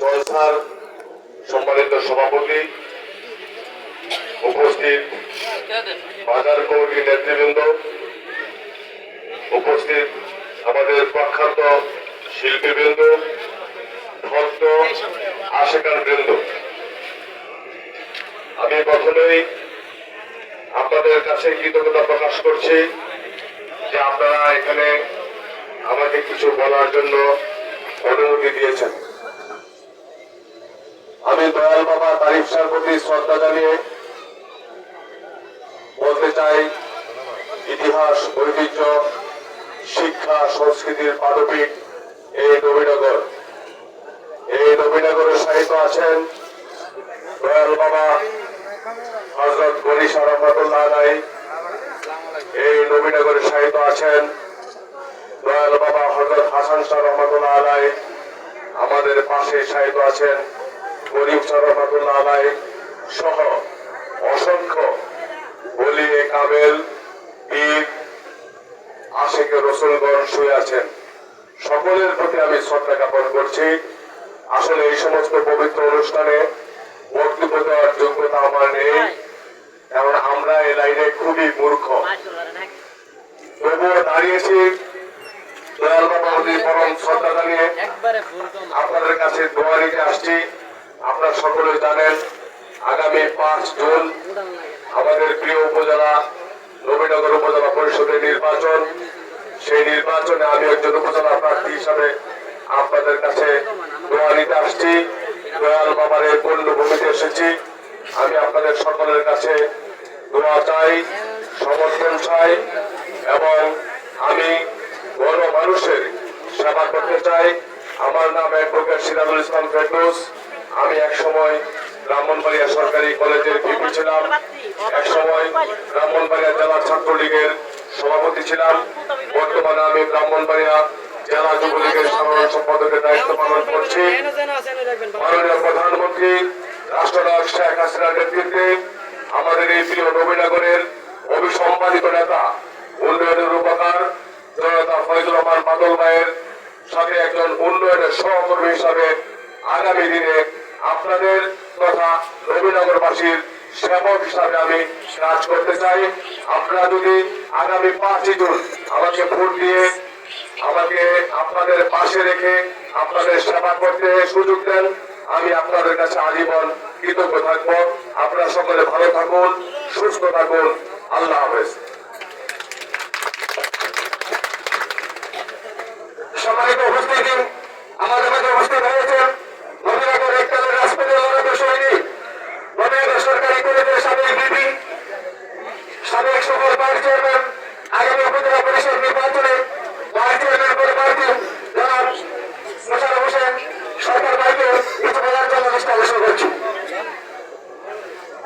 জলসার সম্মানিত সভাপতি, উপস্থিত বাজার কমিটির নেতৃবৃন্দ, উপস্থিত আমাদের প্রখ্যাত শিল্পীবৃন্দ, ভক্ত আশেকান বৃন্দ, আমি প্রথমেই আপনাদের কাছে কৃতজ্ঞতা প্রকাশ করছি যে আপনারা এখানে আমাকে কিছু বলার জন্য অনুমতি দিয়েছেন। আমি দয়াল বাবা তারিফ শাহর প্রতি শ্রদ্ধা জানিয়ে বলতে চাই, ইতিহাস, ঐতিহ্য, শিক্ষা, সংস্কৃতির পাদপীঠ এই নবীনগর। এই নবীনগরের সাহিত্য আছেন দয়াল বাবা হযরত গনি শাহ রহমাতুল্লাহ আলাইহি। এই নবীনগরের সাহিত্য আছেন দয়াল বাবা হযরত হাসান শাহ রহমাতুল্লাহ আলাইহি। আমাদের পাশে সাহিত্য আছেন গরিব শাহ রহমাতুল্লাহ আলাইহি সহ অসংখ্য বলিয়ে কামেল, পীর, আশিকে রসুলগণ শুয়ে আছেন। সকলের প্রতি আমি শ্রদ্ধা জ্ঞাপন করছি। আসলে এই সমস্ত পবিত্র অনুষ্ঠানে বক্তব্য দেওয়ার যোগ্যতা আমার নেই, কারণ আমরা এই লাইনে খুবই মূর্খ। তবুও দাঁড়িয়েছি দয়াল বাবার প্রতি পরম শ্রদ্ধা জানিয়ে আপনাদের কাছে দোয়া নিতে আসছি। আপনারা সকলে জানেন আগামী 5 জুন আমাদের প্রিয় উপজেলা নবীনগর উপজেলা পরিষদের নির্বাচন। সেই নির্বাচনে আমি একজন উপজেলা প্রার্থী হিসাবে আপনাদের কাছে দোয়া নিতে আসছি। দয়াল বাবার এই পুণ্যভূমিতে এসেছি। আমি আপনাদের সকলের কাছে দোয়া চাই, সমর্থন চাই এবং আমি গণমানুষের সেবা করতে চাই। আমার নাম অ্যাডভোকেট সিরাজুল ইসলাম ফেরদৌস। আমি একসময় ব্রাহ্মণবাড়িয়া সরকারি কলেজের ভিপি ছিলাম, একসময় ব্রাহ্মণবাড়িয়া জেলা ছাত্রলীগের সভাপতি ছিলাম। বর্তমানে আমি ব্রাহ্মণবাড়িয়া জেলা যুবলীগের সাধারণ সম্পাদকের দায়িত্ব পালন করছি। মাননীয় প্রধানমন্ত্রী রাষ্ট্রনায়ক শেখ হাসিনার নেতৃত্বে আমাদের এই প্রিয় নবীনগরের অবিসম্পাদিত নেতা, উন্নয়নের রূপকার জনতা ফয়জুর রহমান বাদল ভাইয়ের সাথে একজন উন্নয়নের সহকর্মী হিসাবে আগামী দিনে আপনাদের তথা নবীনগরবাসীর সেবক হিসাবে আমি কাজ করতে চাই। আপনারা যদি আগামী 5 জুন আমাকে ভোট দিয়ে আমাকে আপনাদের পাশে রেখে আপনাদের সেবা করতে সুযোগ দেন, আমি আপনাদের কাছে আজীবন কৃতজ্ঞ থাকব। আপনারা সকলে ভালো থাকুন, সুস্থ থাকুন। আল্লাহ হাফেজ। সম্মানিত উপস্থিতি, আমাদের মধ্যে উপস্থিত হয়েছেন নবীনগর এককালের রাজপথের লড়াকু সৈনিক, নবীনগর সরকারি কলেজের সাবেক ভিপি, সাবেক সফল ভাইস চেয়ারম্যান, আগামী উপজেলা পরিষদ নির্বাচনে ভাইস চেয়ারম্যান করে প্রার্থী জনাব মোশাররফ হোসেন সরকার ভাইকে কিছু বলার জন্য চেষ্টা করছি।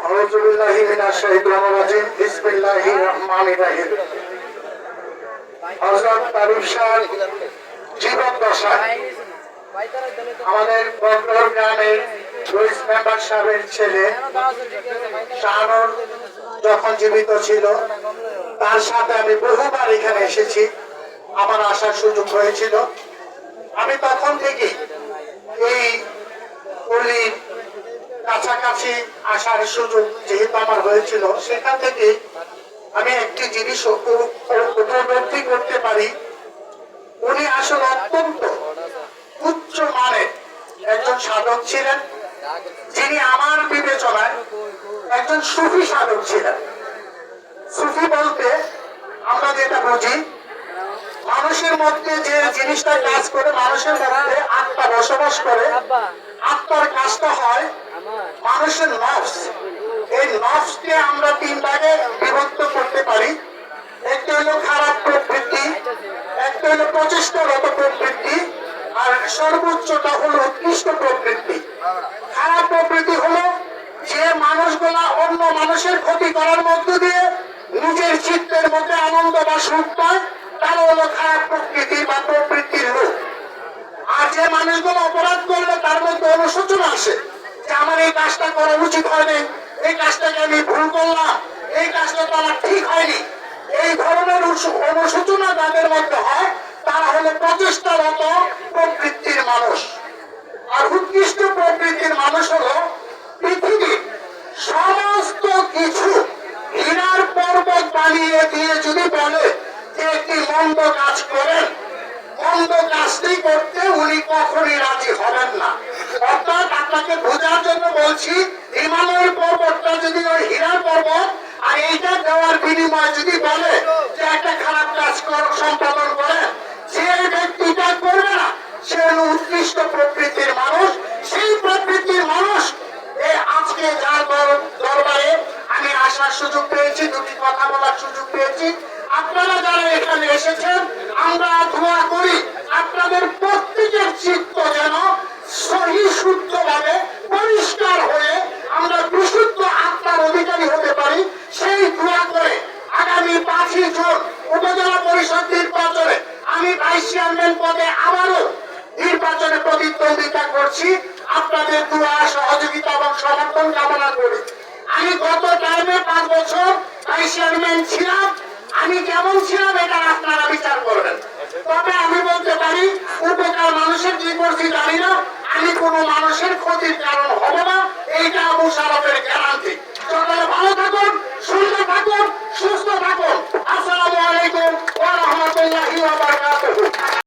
আউযু বিল্লাহি মিনাশ শাইতানির রাজিম। বিসমিল্লাহির রহমানির রহিম। হযরত তারিফ শাহ জীবন দশায় আমাদের বন্দর গ্রামের লুইস মেম্বার সাহেবের ছেলে শাহানুর যখন জীবিত ছিল, তার সাথে আমি বহুবার এখানে এসেছি, আমার আসার সুযোগ হয়েছিল। আমি তখন থেকে এই পল্লীর কাছাকাছি আসার সুযোগ যেহেতু আমার হয়েছিল, সেখান থেকে আমি একটি জিনিস উপলব্ধি করতে পারি, উনি আসলে অত্যন্ত উচ্চ মানের একজন সাধক ছিলেন, যিনি আমার বিবেচনায় একজন সুফি সাধক ছিলেন। সুফি বলতে আমরা যেটা বুঝি, মানুষের মধ্যে যে জিনিসটা কাজ করে, মানুষের মধ্যে আত্মা বসবাস করে, আত্মার কাজটা হয় মানুষের নফস। এই নফসকে আমরা 3 ভাগে বিভক্ত করতে পারি। একটা হলো খারাপ প্রবৃত্তি, একটা হলো প্রচেষ্টাগত প্রবৃত্তি, আর সর্বোচ্চটা হলো উৎকৃষ্ট প্রবৃত্তি। খারাপ প্রবৃত্তি হলো যে মানুষগুলা অন্য মানুষের ক্ষতি করার মধ্য দিয়ে নিজের চিত্তের মধ্যে আনন্দ বা সুখ পায়, তারা হলো খারাপ প্রকৃতি বা প্রবৃত্তির লোক। আর যে মানুষগুলো অপরাধ করলে তার মধ্যে অনুশোচনা আসে যে আমার এই কাজটা করা উচিত হয়নি, এই কাজটাকে আমি ভুল করলাম, এই কাজটা তো আমার ঠিক হয়নি, এই ধরনের অনুশোচনা যাদের মধ্যে হয় তারা হলো প্রচেষ্টারত প্রবৃত্তির মানুষ। আর উৎকৃষ্ট প্রকৃতির মানুষ হলো পৃথিবীর সমস্ত কিছু হীরার পর্বত বানিয়ে দিয়ে যদি বলে যে একটি মন্দ কাজ করেন, মন্দ কাজটি করতে উনি কখনই রাজি হবেন না। অর্থাৎ আপনাকে বোঝার জন্য বলছি, হিমালয়ের পর্বতটা যদি ওই হীরার পর্বত আর এইটা দেওয়ার বিনিময়ে যদি বলে যে একটা খারাপ কাজ সম্পাদন করে, যে ব্যক্তিটা করবে না সে হলো উৎকৃষ্ট প্রকৃতির মানুষ। সেই প্রকৃতির মানুষ আজকে যার দরবারে আমি আসার সুযোগ পেয়েছি, দুটি কথা বলার সুযোগ পেয়েছি, আপনারা যারা এখানে এসেছেন, আমরা দোয়া করি আপনাদের প্রত্যেকের চিত্ত যেন সহি শুদ্ধ ভাবে পরিষ্কার হয়ে আমরা বিশুদ্ধ আত্মার অধিকারী হতে পারি। সেই দোয়া করে আগামী 5ই জুন উপজেলা পরিষদ নির্বাচনে আমি ভাইস চেয়ারম্যান পদে আবারও নির্বাচনে প্রতিদ্বন্দ্বিতা করছি। আপনাদের দোয়া, সহযোগিতা এবং সমর্থন কামনা করি। আমি গত টাইমে 5 বছর ভাইস চেয়ারম্যান ছিলাম, আমি কেমন ছিলাম এটা আপনারা বিচার করবেন। তবে আমি বলতে পারি উপকার মানুষের কি করছি জানি না, আমি কোনো মানুষের ক্ষতির কারণ হব না, এইটা মুশারফের গ্যারান্টি।